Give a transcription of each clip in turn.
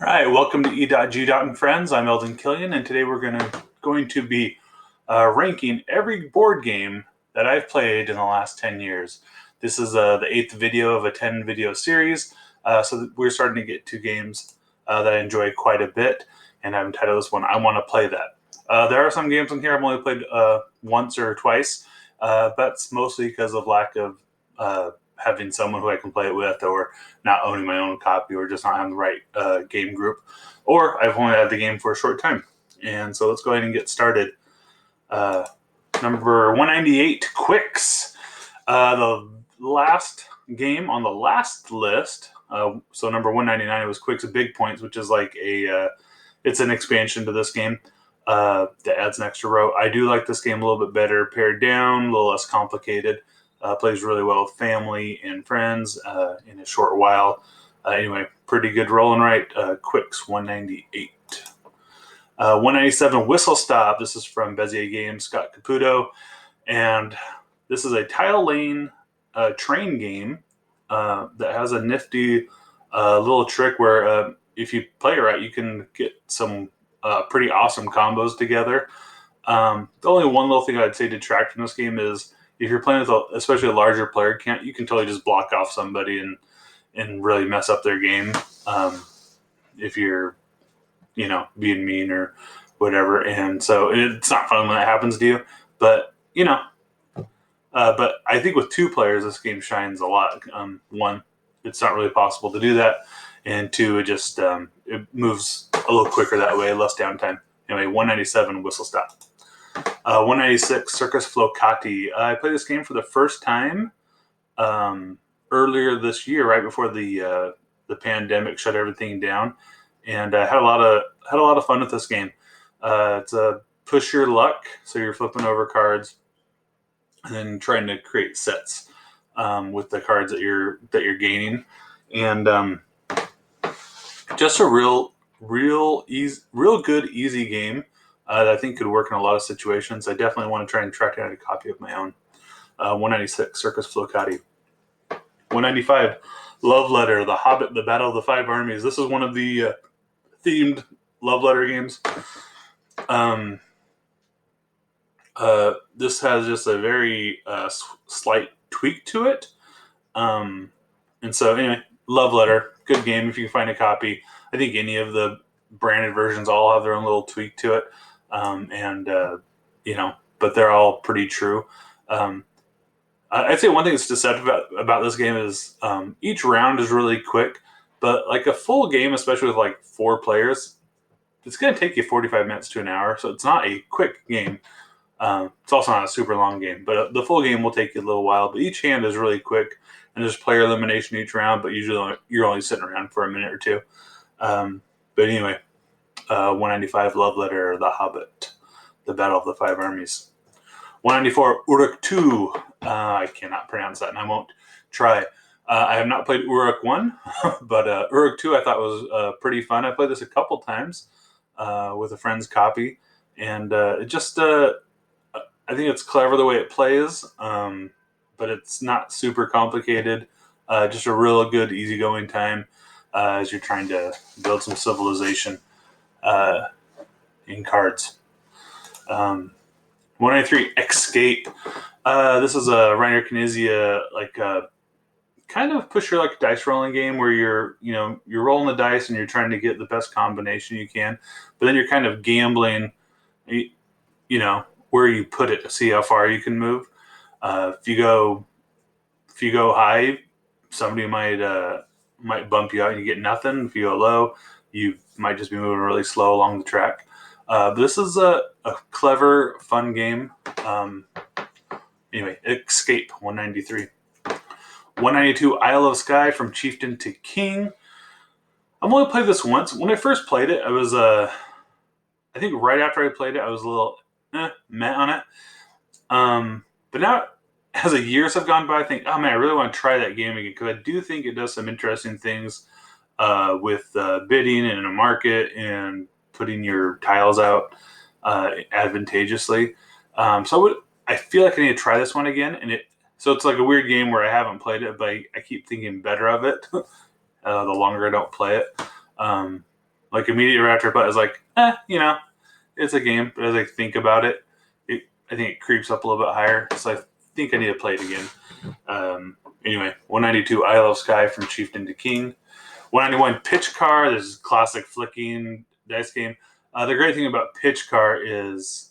All right, welcome to Edot.Gdot and Friends. I'm Elden Killian, and today we're going to be ranking every board game that I've played in the last 10 years. This is the 8th video of a 10-video series, so we're starting to get to games that I enjoy quite a bit, and I've entitled this one, I Want to Play That. There are some games in here I've only played once or twice, but it's mostly because of lack of having someone who I can play it with, or not owning my own copy, or just not having the right game group, or I've only had the game for a short time. And so let's go ahead and get started. Number 198, Quicks. The last game on the last list, so number 199 was Quicks Big Points, which is like it's an expansion to this game that adds an extra row. I do like this game a little bit better, pared down, a little less complicated. Plays really well with family and friends in a short while. Anyway, pretty good rolling right. Quicks 198. 197 Whistle Stop. This is from Bezier Games, Scott Caputo. And this is a tile lane train game that has a nifty little trick where if you play it right, you can get some pretty awesome combos together. The only one little thing I'd say detract from this game is if you're playing with especially a larger player count, you can totally just block off somebody and really mess up their game if you're, being mean or whatever. And so it's not fun when that happens to you. But, but I think with two players, this game shines a lot. One, it's not really possible to do that. And two, it just it moves a little quicker that way, less downtime. Anyway, 197 Whistle Stop. 196 Circus Flocati. I played this game for the first time earlier this year, right before the pandemic shut everything down, and I had a lot of fun with this game. It's a push your luck, so you're flipping over cards and then trying to create sets with the cards that you're gaining, and just a real good easy game. That I think could work in a lot of situations. I definitely want to try and track down a copy of my own. 196, Circus Flocati. 195, Love Letter, The Hobbit, The Battle of the Five Armies. This is one of the themed love letter games. This has just a very slight tweak to it. And so anyway, Love Letter, good game if you can find a copy. I think any of the branded versions all have their own little tweak to it. But they're all pretty true. I'd say one thing that's deceptive about this game is each round is really quick, but like a full game, especially with like 4 players, it's going to take you 45 minutes to an hour. So it's not a quick game. It's also not a super long game, but the full game will take you a little while. But each hand is really quick, and there's player elimination each round, but usually you're only sitting around for a minute or two. But anyway, 195 Love Letter, The Hobbit, The Battle of the Five Armies. 194 Uruk 2. I cannot pronounce that, and I won't try. I have not played Uruk 1, but Uruk 2 I thought was pretty fun. I played this a couple times with a friend's copy, and it just I think it's clever the way it plays, but it's not super complicated. Just a real good, easygoing time as you're trying to build some civilization in cards. 193 Escape. This is a Reiner Knizia kind of push your luck dice rolling game where you're rolling the dice and you're trying to get the best combination you can, but then you're kind of gambling, where you put it to see how far you can move. If you go high, somebody might bump you out and you get nothing. If you go low, you might just be moving really slow along the track. But this is a clever, fun game. Anyway, Escape, 193. 192, Isle of Skye, From Chieftain to King. I've only played this once. When I first played it, I was, I think right after I played it, I was a little meh on it. But now, as the years have gone by, I think, oh man, I really want to try that game again, because I do think it does some interesting things with bidding and in a market and putting your tiles out advantageously. I feel like I need to try this one again, so it's like a weird game where I haven't played it, but I keep thinking better of it the longer I don't play it. like immediately right after I play, I was like, it's a game. But as I think about it, I think it creeps up a little bit higher. So I think I need to play it again. Anyway, 192 Isle of Skye from Chieftain to King. 191 Pitch Car. This is a classic flicking dice game. The great thing about Pitch Car is,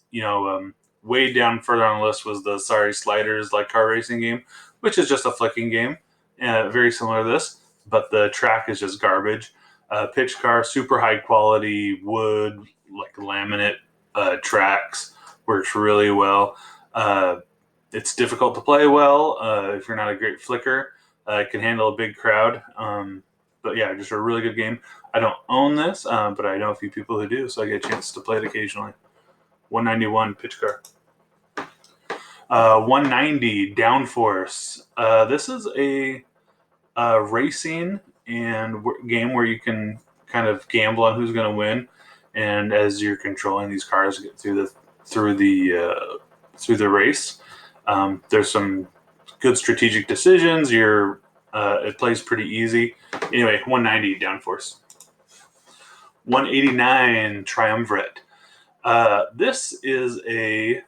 way down further on the list was the Sorry Sliders like car racing game, which is just a flicking game, very similar to this, but the track is just garbage. Pitch Car, super high quality wood, like laminate tracks, works really well. It's difficult to play well if you're not a great flicker. It can handle a big crowd. But yeah, just a really good game. I don't own this, but I know a few people who do, so I get a chance to play it occasionally. 191 Pitch Car. 190 Downforce. This is a racing and game where you can kind of gamble on who's going to win, and as you're controlling these cars get through the race, there's some good strategic decisions. It plays pretty easy. Anyway, 190 Downforce. 189 Triumvirate. This is a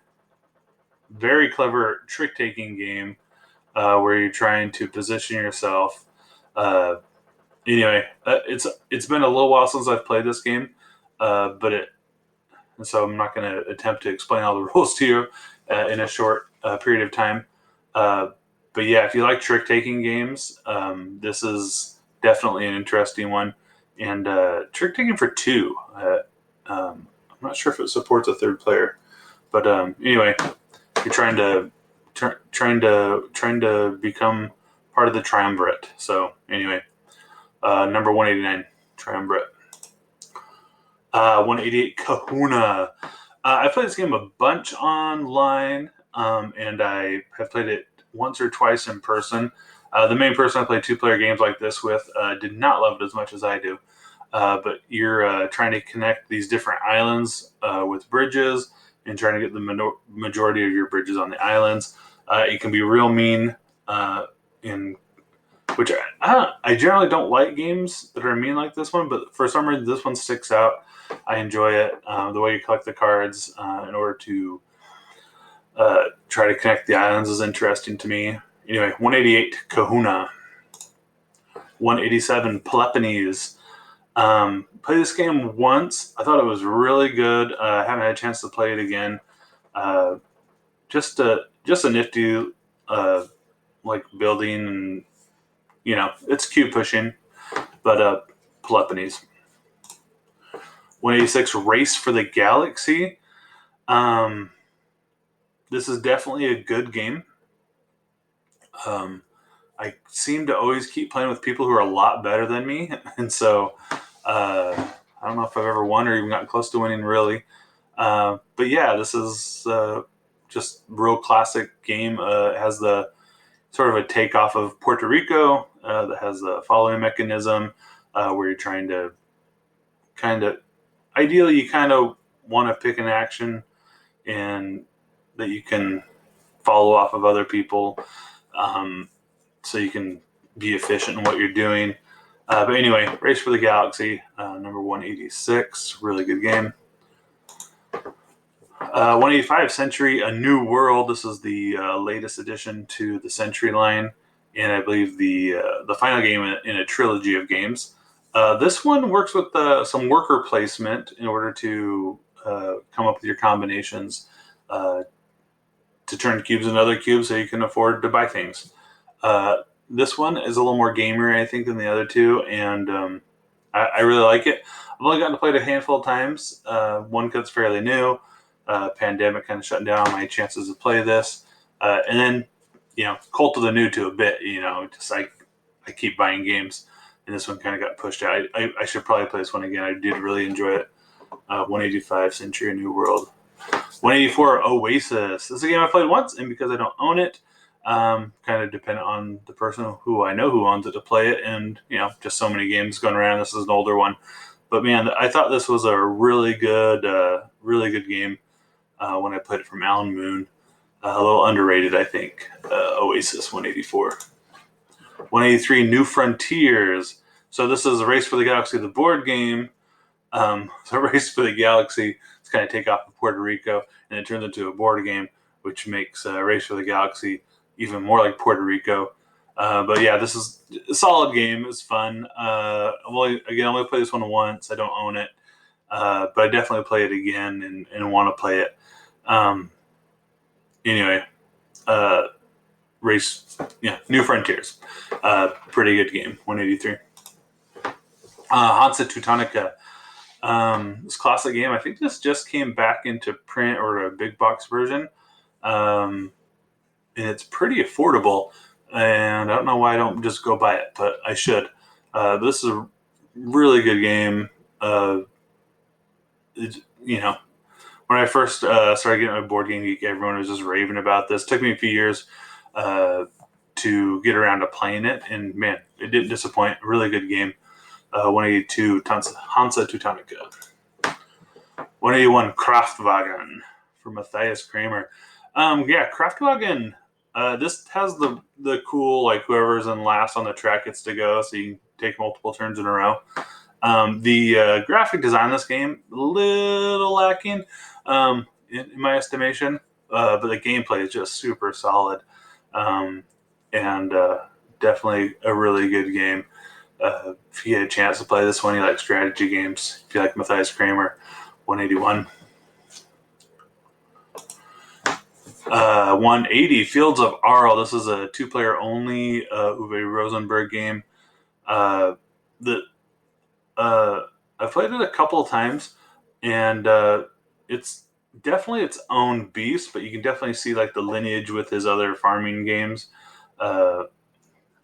very clever trick-taking game where you're trying to position yourself. It's been a little while since I've played this game, so I'm not going to attempt to explain all the rules to you in a short period of time. But yeah, if you like trick-taking games, this is definitely an interesting one. And trick-taking for 2. I'm not sure if it supports a third player, but anyway, you're trying to become part of the Triumvirate. So anyway, number 189 Triumvirate. 188 Kahuna. I played this game a bunch online, and I have played it once or twice in person. The main person I play 2-player games like this with did not love it as much as I do. But you're trying to connect these different islands with bridges and trying to get the majority of your bridges on the islands. It can be real mean, which I generally don't like games that are mean like this one, but for some reason this one sticks out. I enjoy it. The way you collect the cards in order to try to connect the islands is interesting to me. Anyway, 188 Kahuna. 187 Peloponnese. Played this game once. I thought it was really good. I haven't had a chance to play it again. Just a nifty like building, and it's cube pushing, but Peloponnese. 186 Race for the Galaxy. This is definitely a good game. I seem to always keep playing with people who are a lot better than me, and so I don't know if I've ever won or even gotten close to winning, really. But yeah, this is just real classic game. It has the sort of a takeoff of Puerto Rico that has the following mechanism where you're trying to ideally you kind of want to pick an action and that you can follow off of other people, so you can be efficient in what you're doing. But anyway, Race for the Galaxy, number 186, really good game. 185 Century, A New World. This is the latest addition to the Century line, and I believe the final game in a trilogy of games. This one works with some worker placement in order to come up with your combinations to turn cubes into other cubes so you can afford to buy things. This one is a little more gamer, I think, than the other two, and I really like it. I've only gotten to play it a handful of times. One because it's fairly new. Pandemic kind of shutting down my chances to play this. And then, Cult of the New to a bit, just I keep buying games, and this one kind of got pushed out. I should probably play this one again. I did really enjoy it. 185 Century, A New World. 184 Oasis. This is a game I played once, and because I don't own it, kind of dependent on the person who I know who owns it to play it, and just so many games going around. This is an older one, but man, I thought this was a really good game when I played it from Alan Moon. A little underrated, I think. Oasis 184. 183 New Frontiers. So this is a Race for the Galaxy, the board game. So Race for the Galaxy is kind of take off of Puerto Rico, and it turns into a board game, which makes Race for the Galaxy even more like Puerto Rico. But yeah, this is a solid game. It's fun. I'm only play this one once. I don't own it, but I definitely play it again and want to play it. Anyway, New Frontiers. Pretty good game. 183. Hansa Teutonica. This classic game. I think this just came back into print or a big box version. And it's pretty affordable. And I don't know why I don't just go buy it, but I should. This is a really good game. When I first started getting a Board Game Geek, everyone was just raving about this. It took me a few years to get around to playing it, and man, it didn't disappoint. Really good game. 182 Hansa Teutonica. 181 Kraftwagen from Matthias Kramer. Kraftwagen. This has the cool, like, whoever's in last on the track gets to go, so you can take multiple turns in a row. The graphic design of this game, a little lacking in my estimation, but the gameplay is just super solid, and definitely a really good game. If you get a chance to play this one, you like strategy games, if you like Matthias Kramer. 181. 180 Fields of Arle. This is a 2-player only Uwe Rosenberg game. I've played it a couple of times, and it's definitely its own beast, but you can definitely see like the lineage with his other farming games.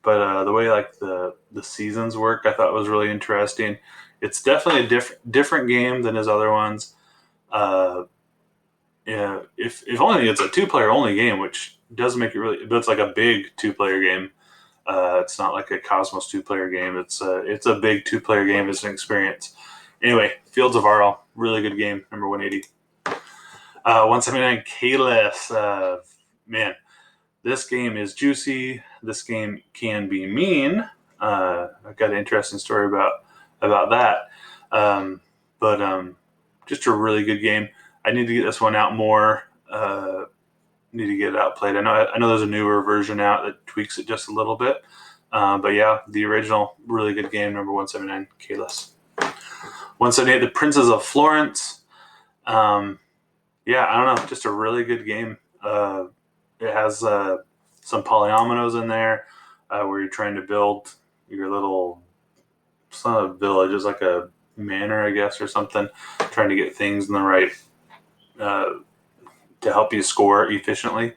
But the way like the seasons work, I thought was really interesting. It's definitely a different game than his other ones. If only it's a 2-player only game, which does make it really, but it's like a big 2-player game. It's not like a Cosmos 2-player game. It's a big 2-player game. It's an experience. Anyway, Fields of Arle, really good game. Number 180. 179 Kalis. Man, this game is juicy. This game can be mean. I've got an interesting story about that. But just a really good game. I need to get this one out more. Need to get it out played. I know there's a newer version out that tweaks it just a little bit. But yeah, the original, really good game. Number 179 Kalis. 178 The Princes of Florence. I don't know, just a really good game. It has some polyominoes in there where you're trying to build your little, it's not a village, it's like a manor, I guess, or something, trying to get things in the right, to help you score efficiently.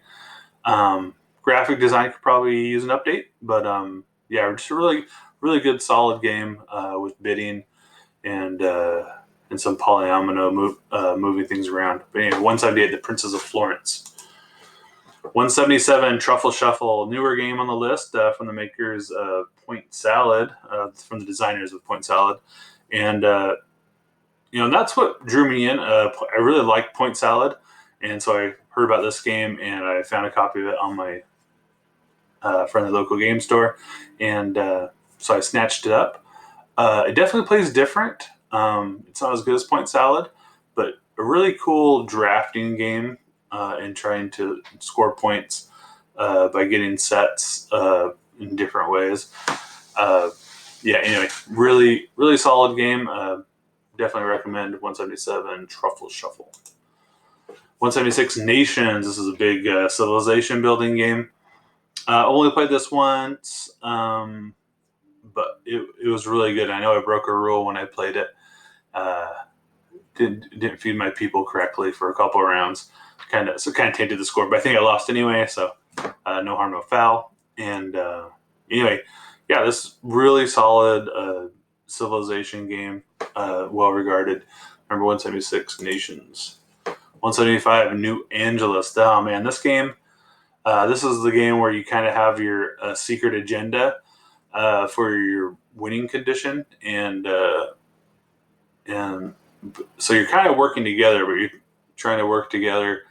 Graphic design could probably use an update, but just a really, really good, solid game with bidding and some polyomino moving things around. But anyway, 178 The Princes of Florence. 177 Truffle Shuffle, newer game on the list from the makers of Point Salad, from the designers of Point Salad. And, that's what drew me in. I really like Point Salad. And so I heard about this game and I found a copy of it on my friendly local game store. And so I snatched it up. It definitely plays different. It's not as good as Point Salad, but a really cool drafting game and trying to score points by getting sets in different ways. Anyway, really, really solid game. Definitely recommend 177 Truffle Shuffle. 176 Nations. This is a big civilization building game. Only played this once, but it was really good. I know I broke a rule when I played it. Didn't feed my people correctly for a couple of rounds. Kind of tainted the score, but I think I lost anyway, so no harm, no foul. And anyway, this really solid civilization game, well regarded. Number 176 Nations. 175 New Angeles. Oh man, this game. This is the game where you kind of have your secret agenda for your winning condition, and so you're kind of working together, but you're trying to work together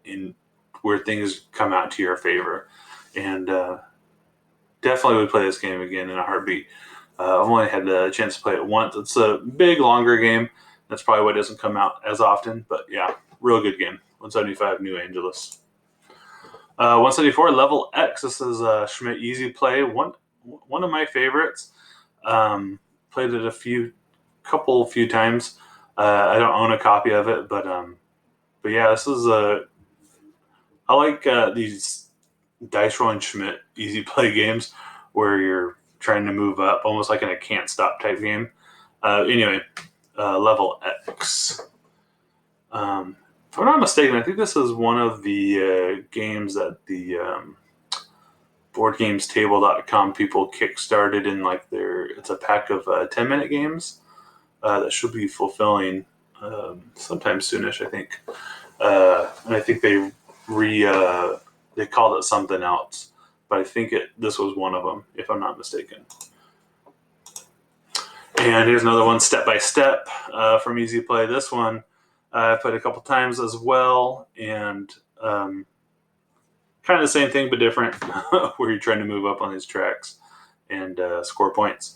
in where things come out to your favor. And definitely would play this game again in a heartbeat. I've only had the chance to play it once. It's a big, longer game. That's probably why it doesn't come out as often. But yeah, real good game. 175 New Angeles. 174 Level X. This is Schmidt Easy Play. One of my favorites. Played it a few times. I don't own a copy of it, but yeah, this is I like these dice rolling Schmidt easy play games where you're trying to move up, almost like in a can't stop type game. Anyway, Level X. If I'm not mistaken, I think this is one of the games that the BoardGamesTable.com people kickstarted in it's a pack of 10-minute games that should be fulfilling sometime soonish, I think. And I think they called it something else, but I think this was one of them, if I'm not mistaken. And here's another one, Step by Step from Easy Play. This one I've played a couple times as well, and kind of the same thing but different, where you're trying to move up on these tracks and score points.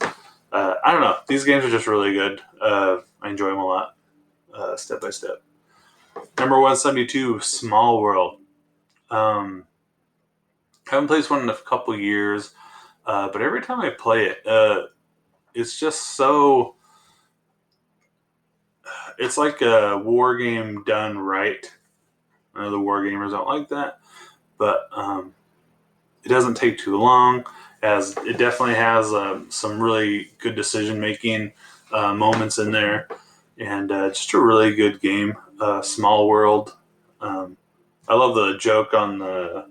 I don't know. These games are just really good. I enjoy them a lot. Step by Step. Number 172, Small World. Haven't played this one in a couple years, but every time I play it, it's just so... It's like a war game done right. I know the war gamers don't like that, but it doesn't take too long, as it definitely has some really good decision-making moments in there, and just a really good game. Small World. I love the joke on the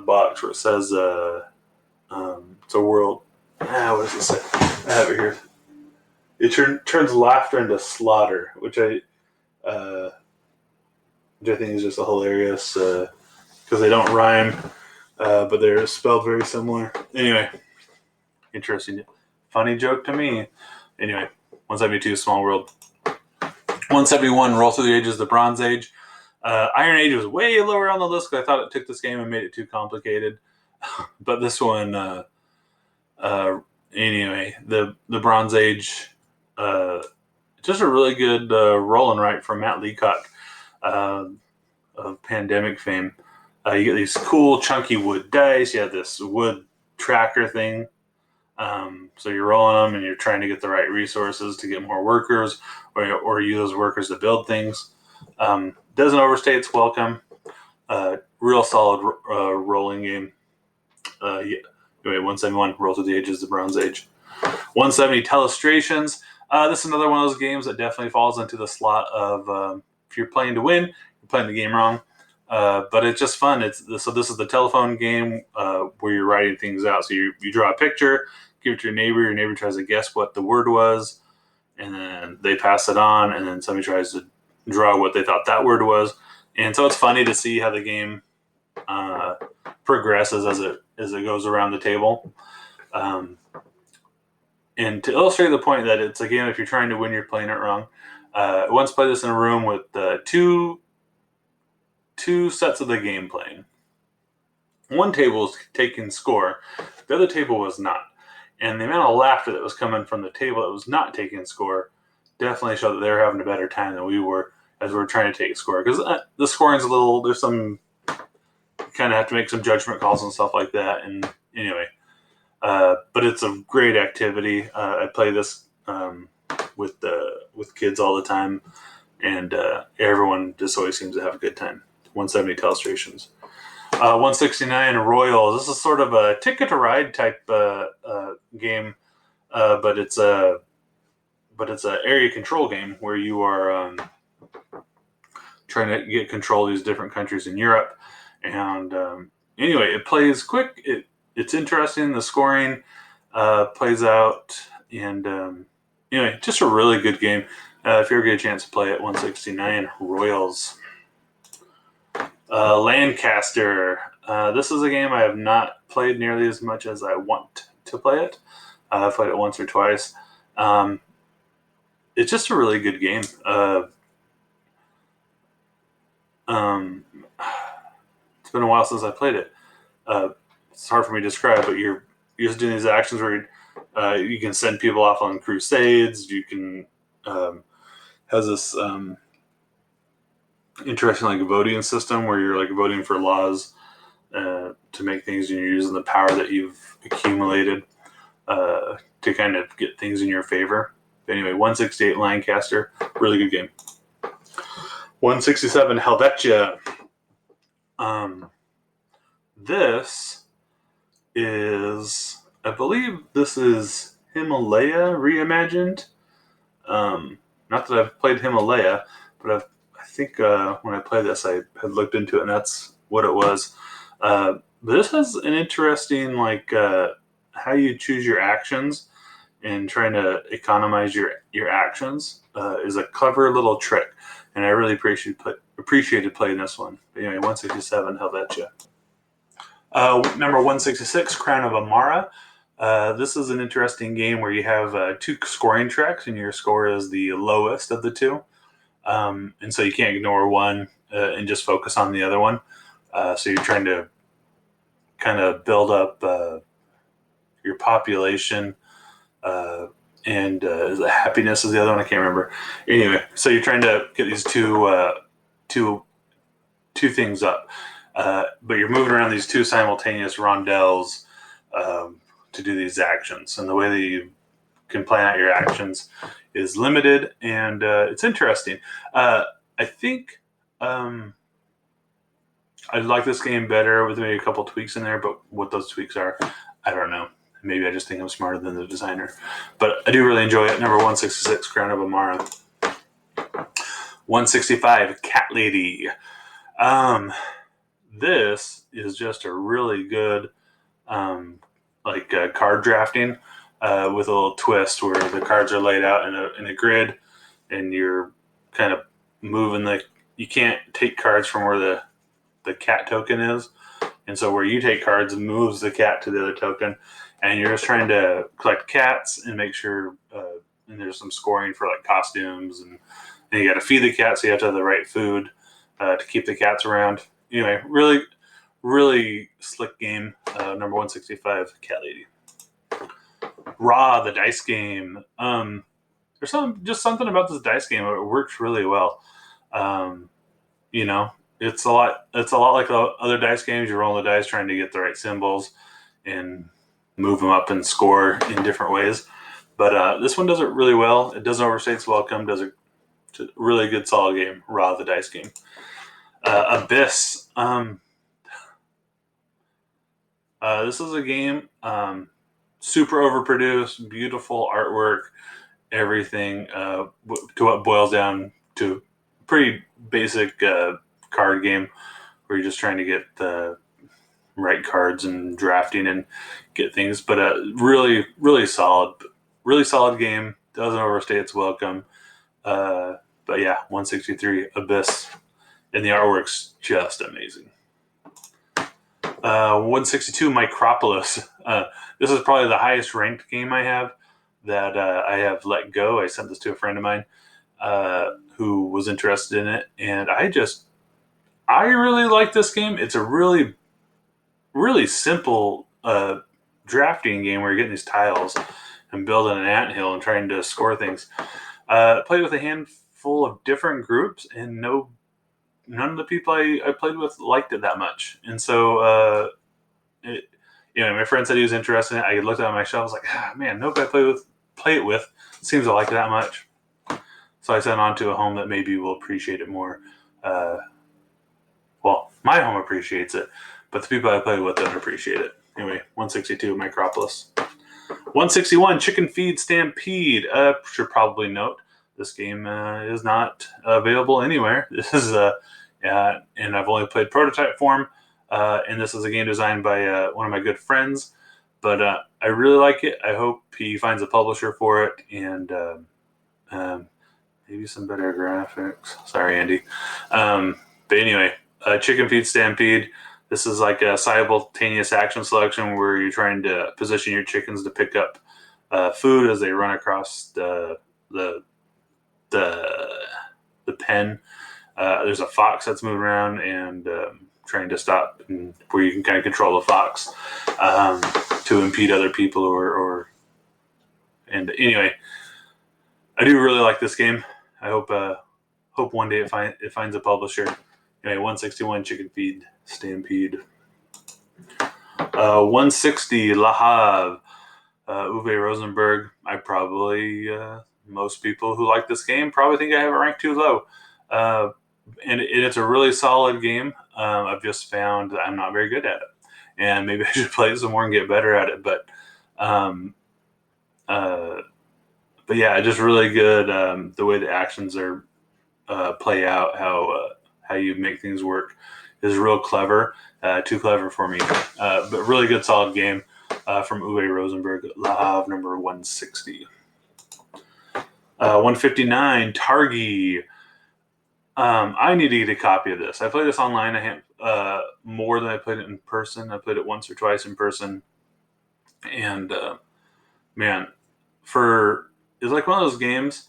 box where it says it's a world. What does it say? I have it here. It turns laughter into slaughter, which I think is just a hilarious because they don't rhyme, but they're spelled very similar. Anyway, interesting, funny joke to me. Anyway, 172 Small World. 171 Roll Through the Ages, the Bronze Age. Iron Age was way lower on the list because I thought it took this game and made it too complicated. But this one, anyway, the Bronze Age, just a really good roll and write from Matt Leacock of Pandemic fame. You get these cool chunky wood dice. You have this wood tracker thing. So you're rolling them and you're trying to get the right resources to get more workers or use those workers to build things. Doesn't overstay its welcome. Real solid rolling game. Yeah. Anyway, 171 Roll Through the Ages, the Bronze Age. 170 Telestrations. This is another one of those games that definitely falls into the slot of if you're playing to win, you're playing the game wrong. But it's just fun. So this is the telephone game where you're writing things out. So you draw a picture, give it to your neighbor. Your neighbor tries to guess what the word was, and then they pass it on, and then somebody tries to draw what they thought that word was. And so it's funny to see how the game progresses as it goes around the table. And to illustrate the point that it's a game, if you're trying to win, you're playing it wrong. I once played this in a room with two sets of the game playing. One table was taking score, the other table was not. And the amount of laughter that was coming from the table that was not taking score definitely showed that they were having a better time than we were as we were trying to take a score. Because the scoring's there's some, you kind of have to make some judgment calls and stuff like that. And anyway, but it's a great activity. I play this with kids all the time, and everyone just always seems to have a good time. 170 Telestrations. 169 Royals. This is sort of a Ticket to Ride type game, but it's a area control game where you are trying to get control of these different countries in Europe. And anyway, it plays quick. It's interesting. The scoring plays out, and anyway, just a really good game. If you ever get a chance to play it, 169 Royals. Lancaster. This is a game I have not played nearly as much as I want to play it. I've played it once or twice. It's just a really good game. It's been a while since I played it. It's hard for me to describe, but you're just doing these actions where You can send people off on crusades. You can has this interesting like voting system where you're like voting for laws to make things, and you're using the power that you've accumulated to kind of get things in your favor. But anyway, 168 Lancaster, really good game. 167 Helvetia. This is, I believe this is Himalaya reimagined. Not that I've played Himalaya, but I think when I played this, I had looked into it, and that's what it was. But this has an interesting, like, how you choose your actions and trying to economize your actions is a clever little trick, and I really appreciated playing this one. But anyway, 167 Helvetia. Number 166, Crown of Amara. This is an interesting game where you have two scoring tracks, and your score is the lowest of the two. And so you can't ignore one and just focus on the other one. So you're trying to kind of build up your population, and happiness is the other one. I can't remember. Anyway, so you're trying to get these two things up. But you're moving around these two simultaneous rondels to do these actions. And the way that you can plan out your actions is limited, and it's interesting. I think I'd like this game better with maybe a couple tweaks in there, but what those tweaks are, I don't know. Maybe I just think I'm smarter than the designer. But I do really enjoy it. Number 166, Crown of Amara. 165, Cat Lady. This is just a really good card drafting with a little twist where the cards are laid out in a grid, and you're kind of moving you can't take cards from where the cat token is, and so where you take cards moves the cat to the other token, and you're just trying to collect cats and make sure and there's some scoring for like costumes, and you got to feed the cat, so you have to have the right food to keep the cats around. Anyway, really, really slick game. Number 165, Cat Lady. Raw, the dice game. There's something about this dice game. It works really well. It's a lot like the other dice games. You roll the dice trying to get the right symbols and move them up and score in different ways. But this one does it really well. It doesn't overstay its welcome. Does a really good, solid game. Raw, the dice game. Abyss. This is a game super overproduced, beautiful artwork, everything to what boils down to pretty basic card game where you're just trying to get the right cards and drafting and get things. But really, really solid game. Doesn't overstay its welcome. But yeah, 163 Abyss, and the artwork's just amazing. 162 Micropolis. This is probably the highest ranked game I have that I have let go. I sent this to a friend of mine who was interested in it, and I really like this game. It's a really, really simple drafting game where you're getting these tiles and building an anthill and trying to score things. Played with a handful of different groups, and none of the people I played with liked it that much. And so, my friend said he was interested in it. I looked at it on my shelf. I was like, man, nobody I play it with seems to like it that much. So I sent it on to a home that maybe will appreciate it more. My home appreciates it, but the people I play with don't appreciate it. Anyway, 162 Micropolis. 161 Chicken Feed Stampede. Should probably note this game is not available anywhere. This is and I've only played prototype form, and this is a game designed by one of my good friends. But I really like it. I hope he finds a publisher for it, and maybe some better graphics. Sorry, Andy. But anyway, Chicken Feed Stampede. This is like a simultaneous action selection where you're trying to position your chickens to pick up food as they run across the pen. There's a fox that's moving around and trying to stop, where you can kind of control the fox to impede other people or And anyway, I do really like this game. I hope one day it finds a publisher. Anyway, 161 Chicken Feed Stampede. 160 La Havre. Uwe Rosenberg. I probably most people who like this game probably think I have it ranked too low. And it's a really solid game. I've just found that I'm not very good at it, and maybe I should play it some more and get better at it. But yeah, just really good. The way the actions are play out, how you make things work is real clever. Too clever for me, but really good, solid game from Uwe Rosenberg. La Havre number 160. 159 Targi. I need to get a copy of this. I played this online. I have more than I played it in person. I played it once or twice in person, and man, it's like one of those games.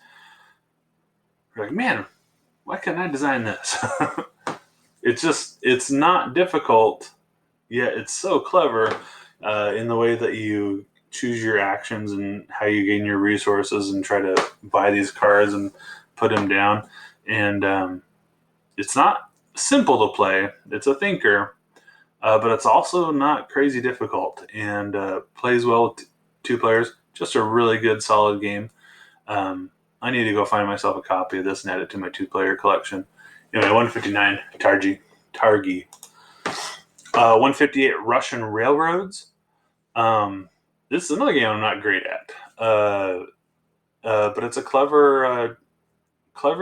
You're like, man, why couldn't I design this? It's not difficult, yet it's so clever in the way that you choose your actions and how you gain your resources and try to buy these cards and put them down. And it's not simple to play. It's a thinker, but it's also not crazy difficult, and plays well with two players. Just a really good, solid game. I need to go find myself a copy of this and add it to my 2-player collection. Anyway, 159 Targi. 158 Russian Railroads. This is another game I'm not great at, but it's a clever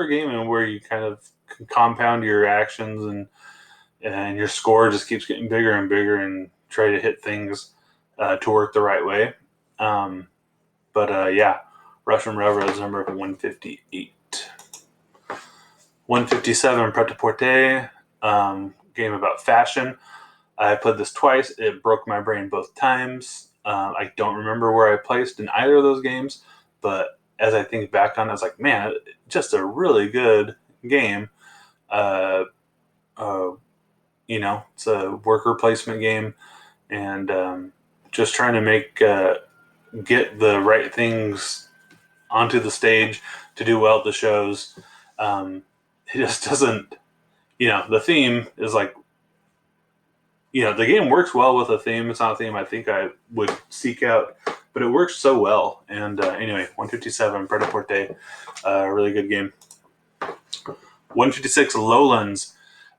game, and where you kind of can compound your actions, and your score just keeps getting bigger and bigger, and try to hit things to work the right way. Yeah, Russian Railroads number 158. 157 Pret-a-Porter, game about fashion. I played this twice. It broke my brain both times. I don't remember where I placed in either of those games, but as I think back on it, I was like, man, just a really good game. It's a worker placement game, and just trying to get the right things onto the stage to do well at the shows. It just doesn't, the theme is like, the game works well with a theme. It's not a theme I think I would seek out, but it works so well. And anyway, 157 Pret-a-Porter, really good game. 156 Lowlands.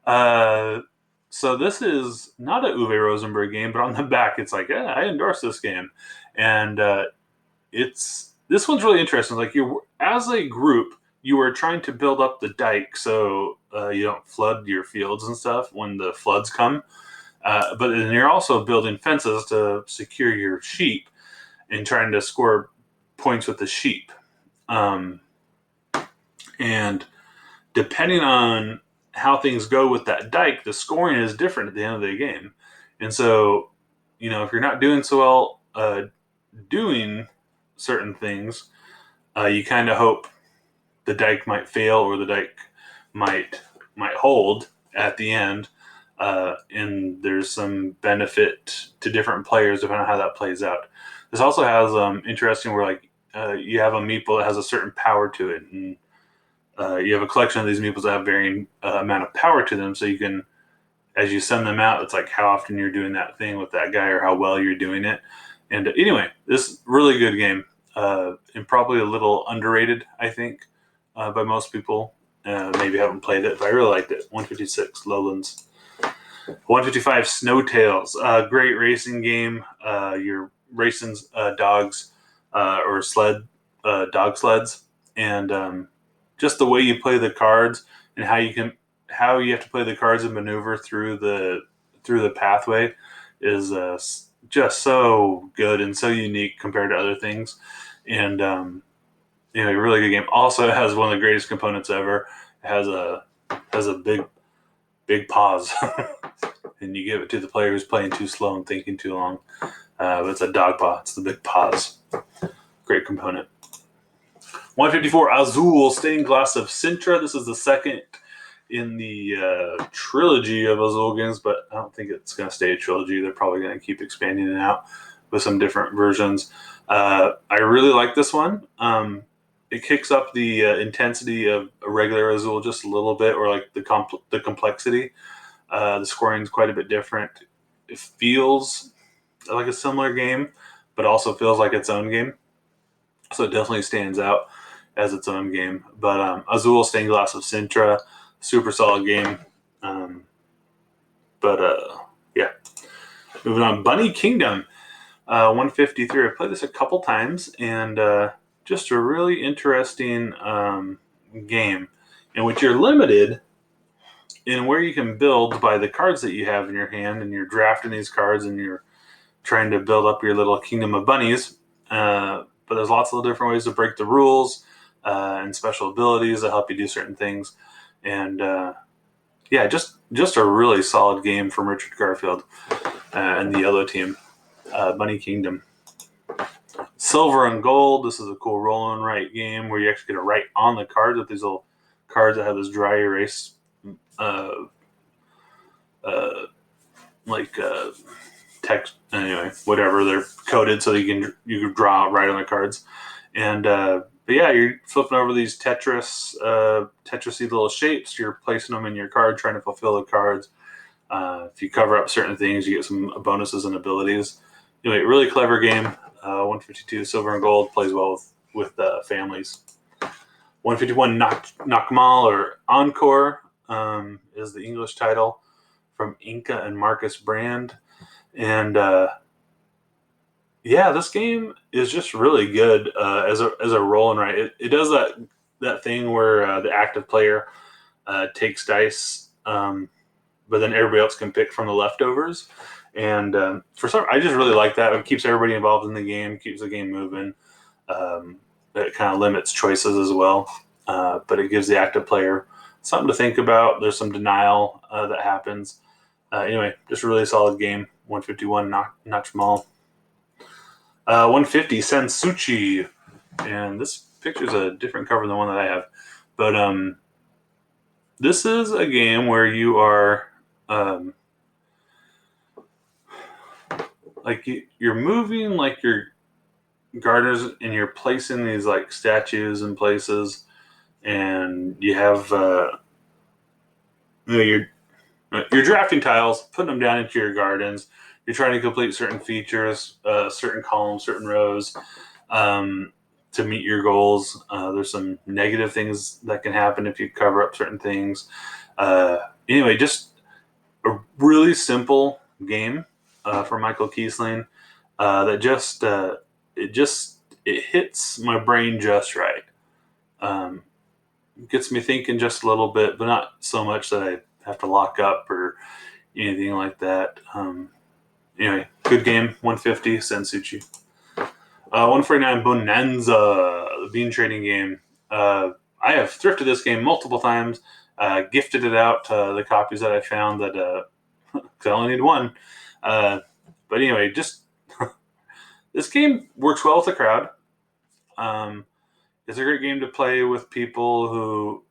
So this is not a Uwe Rosenberg game, but on the back it's like, yeah, I endorse this game, and this one's really interesting. Like, you, as a group, you are trying to build up the dike so you don't flood your fields and stuff when the floods come. But then you're also building fences to secure your sheep and trying to score points with the sheep. And depending on how things go with that dike, the scoring is different at the end of the game. And so, if you're not doing so well doing certain things, you kind of hope the dike might fail or the dike might hold at the end. And there's some benefit to different players depending on how that plays out. This also has interesting where you have a meeple that has a certain power to it, and you have a collection of these meeples that have varying amount of power to them. So you can, as you send them out, it's like how often you're doing that thing with that guy or how well you're doing it. And anyway, this is a really good game, and probably a little underrated, I think, by most people. Maybe haven't played it, but I really liked it. 156 Lowlands. 155 Snowtails, great racing game. You're racing dogs or dog sleds, and just the way you play the cards and how you have to play the cards and maneuver through the pathway is just so good and so unique compared to other things. And a really good game. Also, it has one of the greatest components ever. It has a big pause. And you give it to the player who's playing too slow and thinking too long. But it's a dog paw. It's the big pause. Great component. 154 Azul Stained Glass of Sintra. This is the second in the trilogy of Azul games, but I don't think it's going to stay a trilogy. They're probably going to keep expanding it out. with some different versions. I really like this one. It kicks up the intensity of a regular Azul just a little bit, or like the complexity. The scoring is quite a bit different. It feels like a similar game, but also feels like its own game. So it definitely stands out as its own game. But Azul Stained Glass of Sintra, super solid game. Yeah. Moving on, Bunny Kingdom, 153. I played this a couple times, and just a really interesting game in which you're limited in where you can build by the cards that you have in your hand, and you're drafting these cards, and you're trying to build up your little kingdom of bunnies. But there's lots of different ways to break the rules and special abilities that help you do certain things. And yeah, just a really solid game from Richard Garfield and the yellow team. Bunny Kingdom. Silver and Gold. This is a cool roll and write game where you actually get to write on the cards with these little cards that have this dry erase text. Anyway, whatever, they're coded so you can draw right on the cards. And but yeah, you're flipping over these Tetrisy little shapes. You're placing them in your card, trying to fulfill the cards. If you cover up certain things, you get some bonuses and abilities. Anyway, really clever game. 152 Silver and Gold, plays well with families. 151 Nakmal or Encore is the English title, from Inca and Marcus Brand. And yeah, this game is just really good as a roll and write. It does that thing where the active player takes dice, but then everybody else can pick from the leftovers. And I just really like that. It keeps everybody involved in the game, keeps the game moving. It kind of limits choices as well, but it gives the active player something to think about. There's some denial that happens. Anyway, just a really solid game. 151 Nachmal. 150 Sensuchi, and this picture's a different cover than the one that I have. But this is a game where you are you're moving like your gardeners, and you're placing these like statues in places, and you have you're drafting tiles, putting them down into your gardens. You're trying to complete certain features, certain columns, certain rows to meet your goals. There's some negative things that can happen if you cover up certain things. Anyway, just a really simple game from Michael Kiesling that it hits my brain just right. Gets me thinking just a little bit, but not so much that I have to lock up or anything like that. Anyway, good game. 150 Sensuchi. 149 Bonanza, the bean trading game. I have thrifted this game multiple times, gifted it out to the copies that I found that because I only need one. But anyway, just this game works well with the crowd. It's a great game to play with people who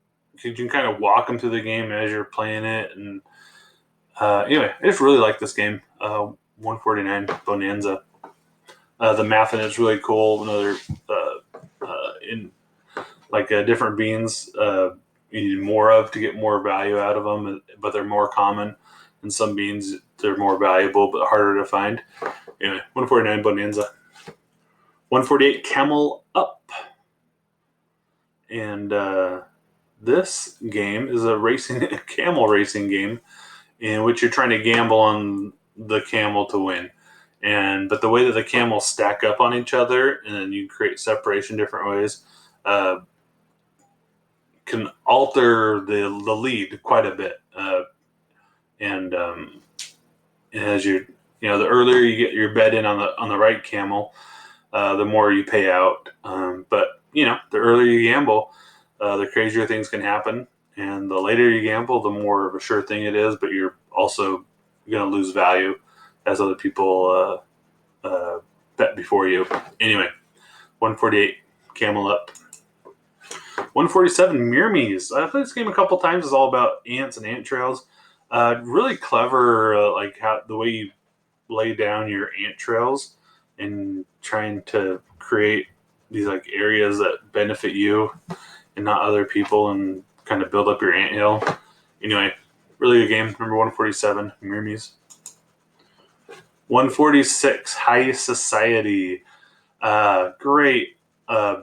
you can kind of walk them through the game as you're playing it. And anyway, I just really like this game. 149 Bonanza. The math in it's really cool. Another in different beans you need more of to get more value out of them, but they're more common. And some beans, they're more valuable but harder to find. Anyway, 149 Bonanza. 148 Camel Up. And this game is a camel racing game in which you're trying to gamble on the camel to win. But the way that the camels stack up on each other, and then you create separation different ways, can alter the lead quite a bit. As the earlier you get your bet in on the right camel, the more you pay out. But the earlier you gamble, the crazier things can happen, and the later you gamble, the more of a sure thing it is. But you're also going to lose value as other people bet before you. Anyway, 148 Camel Up. 147 Myrmes. I played this game a couple times. It's all about ants and ant trails. Really clever, how the way you lay down your ant trails and trying to create these like areas that benefit you and not other people, and kind of build up your anthill. Anyway, really good game. Number 147, Mirmies. 146, High Society. Great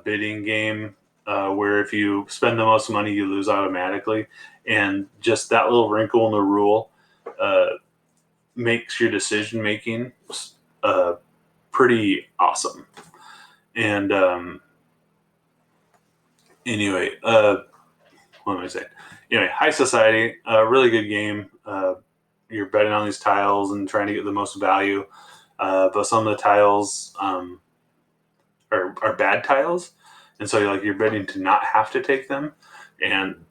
bidding game where if you spend the most money, you lose automatically. And just that little wrinkle in the rule makes your decision making pretty awesome. And anyway, what am I saying? Anyway, High Society, really good game. You're betting on these tiles and trying to get the most value. But some of the tiles are bad tiles, and so you're betting to not have to take them. And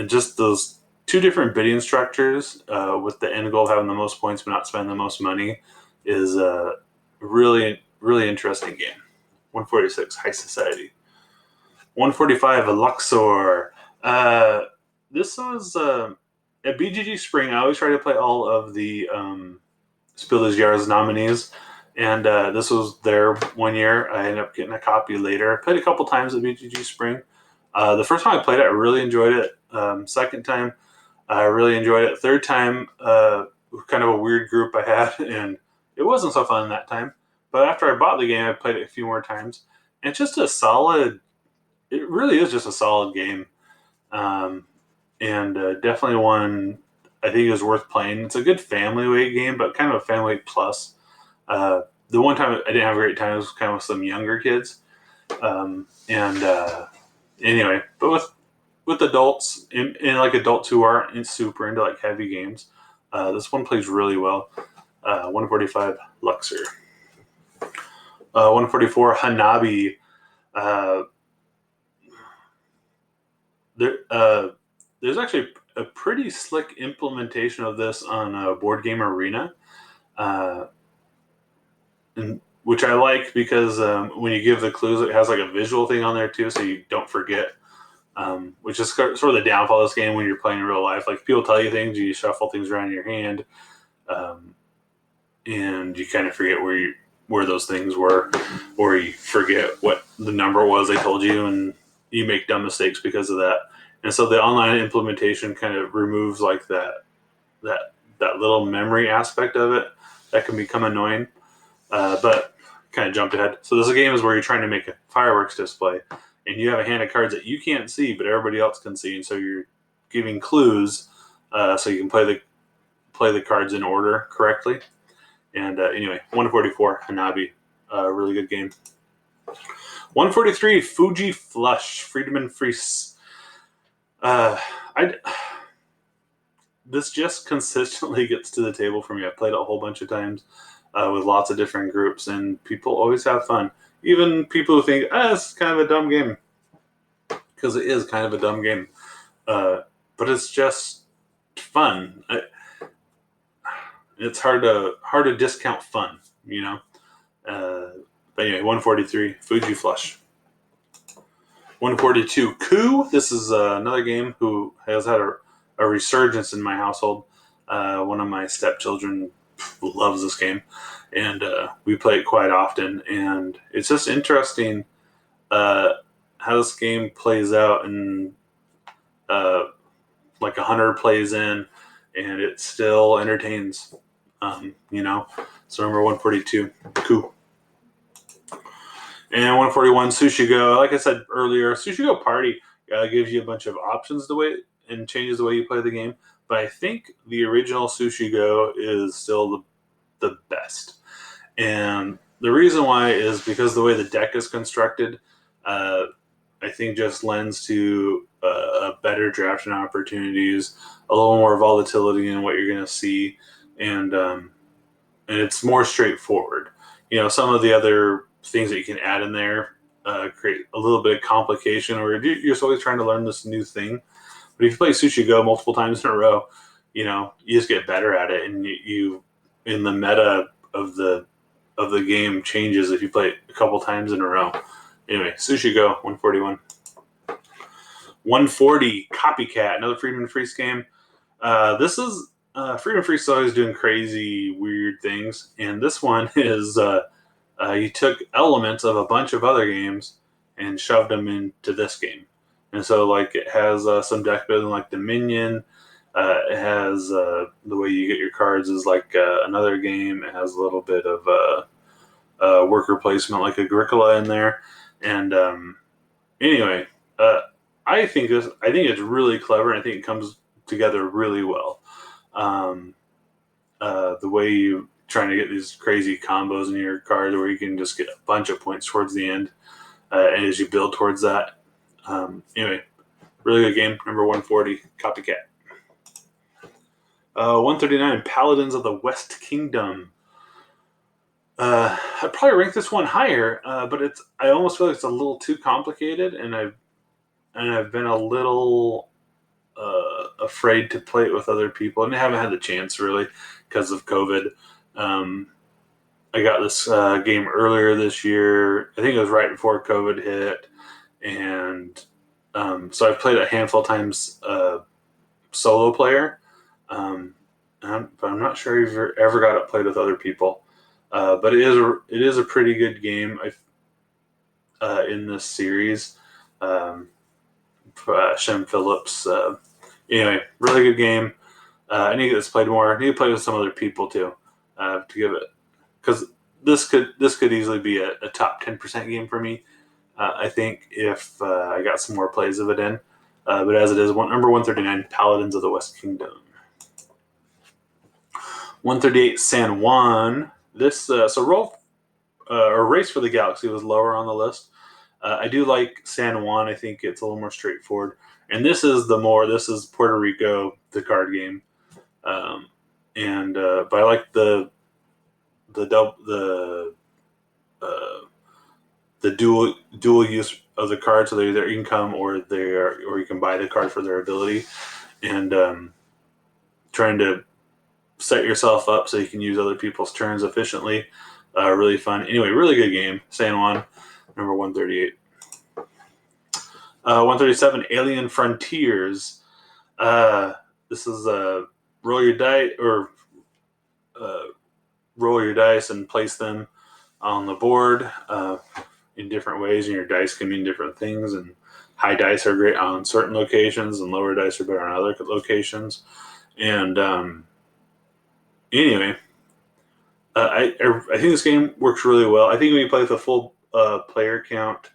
just those two different bidding structures with the end goal of having the most points but not spending the most money is a really, really interesting game. 146, High Society. 145, Luxor. This was at BGG Spring. I always try to play all of the Spiel des Jahres nominees, and this was there one year. I ended up getting a copy later. I played a couple times at BGG Spring. The first time I played it, I really enjoyed it. Second time, I really enjoyed it. Third time, kind of a weird group I had, and it wasn't so fun that time. But after I bought the game, I played it a few more times. And it's just it really is just a solid game. And definitely one I think is worth playing. It's a good family weight game, but kind of a family weight plus. The one time I didn't have a great time was kind of with some younger kids. Anyway, but with adults and like adults who aren't super into like heavy games, this one plays really well. 145, Luxor. 144, Hanabi. There's actually a pretty slick implementation of this on Board Game Arena, which I like because when you give the clues, it has like a visual thing on there too, so you don't forget. Which is sort of the downfall of this game when you're playing in real life. Like people tell you things, you shuffle things around in your hand, and you kind of forget where those things were, or you forget what the number was they told you, and you make dumb mistakes because of that. And so the online implementation kind of removes like that little memory aspect of it that can become annoying. But kind of jumped ahead. So this game is where you're trying to make a fireworks display, and you have a hand of cards that you can't see, but everybody else can see. And so you're giving clues so you can play the cards in order correctly. And anyway, 144, Hanabi, really good game. 143, Fuji Flush, Friedemann Fries. This just consistently gets to the table for me. I've played it a whole bunch of times with lots of different groups, and people always have fun. Even people who think, it's kind of a dumb game, because it is kind of a dumb game. But it's just fun. It's hard to discount fun, you know. But anyway, 143, Fuji Flush. 142, Coup. This is another game who has had a resurgence in my household. One of my stepchildren loves this game, and we play it quite often. And it's just interesting how this game plays out, and like 100 plays in, and it still entertains. You know. So remember 142, Coup. And 141, Sushi Go. Like I said earlier, Sushi Go Party gives you a bunch of options and changes the way you play the game. But I think the original Sushi Go is still the best. And the reason why is because the way the deck is constructed, I think just lends to a better drafting opportunities, a little more volatility in what you're going to see, and it's more straightforward. You know, some of the other things that you can add in there create a little bit of complication, or you're just always trying to learn this new thing. But if you play Sushi Go multiple times in a row, you know, you just get better at it, and you in the meta of the game changes if you play it a couple times in a row. Anyway, Sushi Go, 141. 140, Copycat, another Friedemann Fries game. This is Friedemann Fries is always doing crazy, weird things, and this one is you took elements of a bunch of other games and shoved them into this game. And so, like, it has some deck building, like Dominion. It has the way you get your cards is like another game. It has a little bit of worker placement, like Agricola, in there. And anyway, I think it's really clever, and I think it comes together really well. The way you trying to get these crazy combos in your card, where you can just get a bunch of points towards the end, and as you build towards that. Anyway, really good game. Number 140, Copycat. 139, Paladins of the West Kingdom. I'd probably rank this one higher, but I almost feel like it's a little too complicated, and I've been a little afraid to play it with other people, and I haven't had the chance really because of COVID. I got this game earlier this year. I think it was right before COVID hit, and so I've played it a handful of times solo player, but I'm not sure if you've ever got it played with other people. But it is a pretty good game in this series. Shem Phillips. Anyway, really good game. I need to get this played more. I need to play with some other people too to give it, because this could easily be a top 10% game for me. I think if I got some more plays of it in. But as it is, number 139, Paladins of the West Kingdom. 138, San Juan. This Race for the Galaxy was lower on the list. I do like San Juan. I think it's a little more straightforward. And this is Puerto Rico, the card game. But I like the dual use of the card, so they're either income or you can buy the card for their ability, and trying to set yourself up so you can use other people's turns efficiently. Really fun. Anyway, really good game. San Juan, number 138. 137, Alien Frontiers. This is roll your dice and place them on the board in different ways, and your dice can mean different things. And high dice are great on certain locations, and lower dice are better on other locations. And anyway, I think this game works really well. I think when you play with a full player count,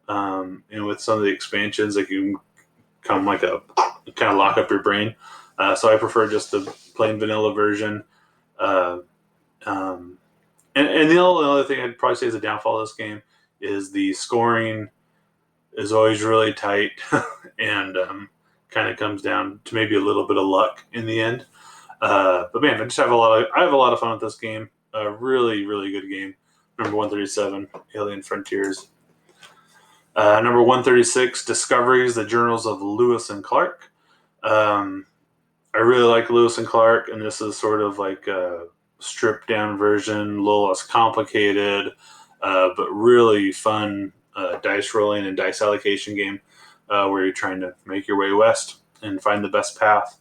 and with some of the expansions, like you can kind of lock up your brain. So I prefer just the plain vanilla version. And the only other thing I'd probably say is a downfall of this game is the scoring is always really tight, and kind of comes down to maybe a little bit of luck in the end. But man, I have a lot of fun with this game. A really, really good game. Number 137, Alien Frontiers. Number 136, Discoveries, the Journals of Lewis and Clark. I really like Lewis and Clark, and this is sort of like a stripped down version, a little less complicated, but really fun dice rolling and dice allocation game where you're trying to make your way west and find the best path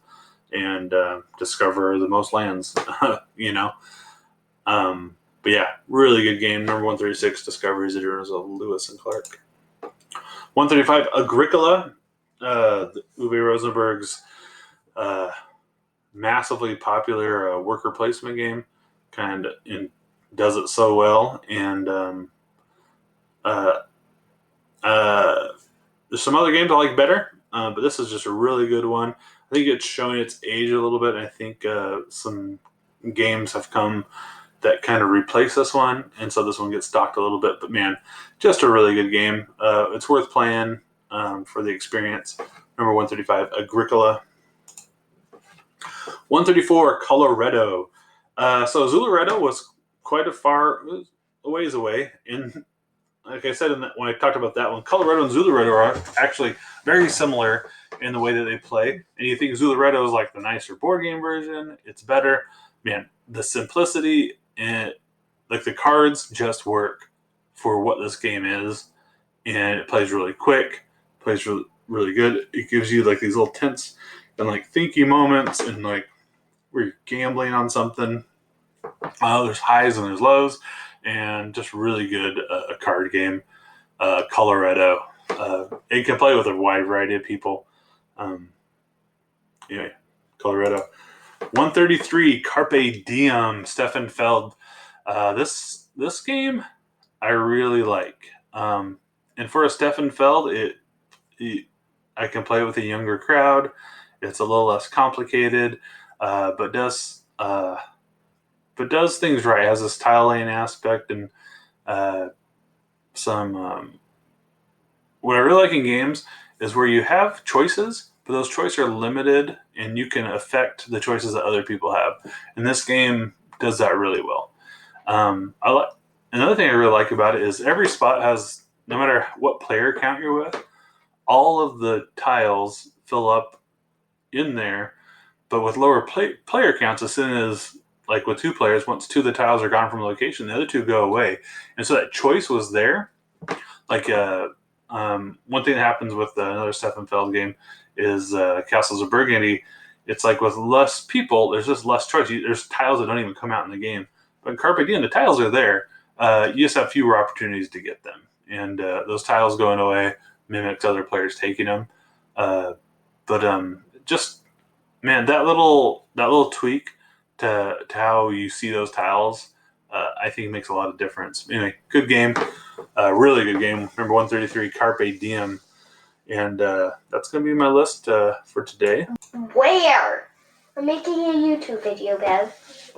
and discover the most lands, But yeah, really good game. Number 136, Discoveries, the Journals of Lewis and Clark. 135, Agricola, Uwe Rosenberg's massively popular worker placement game, does it so well. And there's some other games I like better, but this is just a really good one. I think it's showing its age a little bit. And I think some games have come that kind of replace this one, and so this one gets stocked a little bit. But man, just a really good game. It's worth playing for the experience. Number 135, Agricola. 134, Coloretto. So Zularetto was quite a ways away. And like I said when I talked about that one, Coloretto and Zularetto are actually very similar in the way that they play. And you think Zularetto is like the nicer board game version. It's better. Man, the simplicity and like the cards just work for what this game is. And it plays really quick, plays really, really good. It gives you like these little tense and like thinky moments, and like where you're gambling on something. There's highs and there's lows, and just really good card game. Colorado. It can play with a wide variety of people. Anyway, Colorado. 133 Carpe Diem, Stefan Feld. This game I really like. And for a Stefan Feld, I can play with a younger crowd. It's a little less complicated, but does things right. It has this tile lane aspect and some. What I really like in games is where you have choices, but those choices are limited, and you can affect the choices that other people have. And this game does that really well. Another thing I really like about it is every spot has, no matter what player count you're with, all of the tiles fill up in there. But with lower player counts, as soon as, like with 2 players, once 2 of the tiles are gone from the location, the other 2 go away. And so that choice was there. Like one thing that happens with another Steffenfeld game is Castles of Burgundy. It's like with less people, there's just less choice. There's tiles that don't even come out in the game. But in Carpe Diem, the tiles are there. You just have fewer opportunities to get them. And those tiles going away mimics other players taking them. Just, man, that little tweak to how you see those tiles, I think makes a lot of difference. Anyway, good game. Really good game. Number 133, Carpe Diem. And that's going to be my list for today. Where? I'm making a YouTube video, Bev.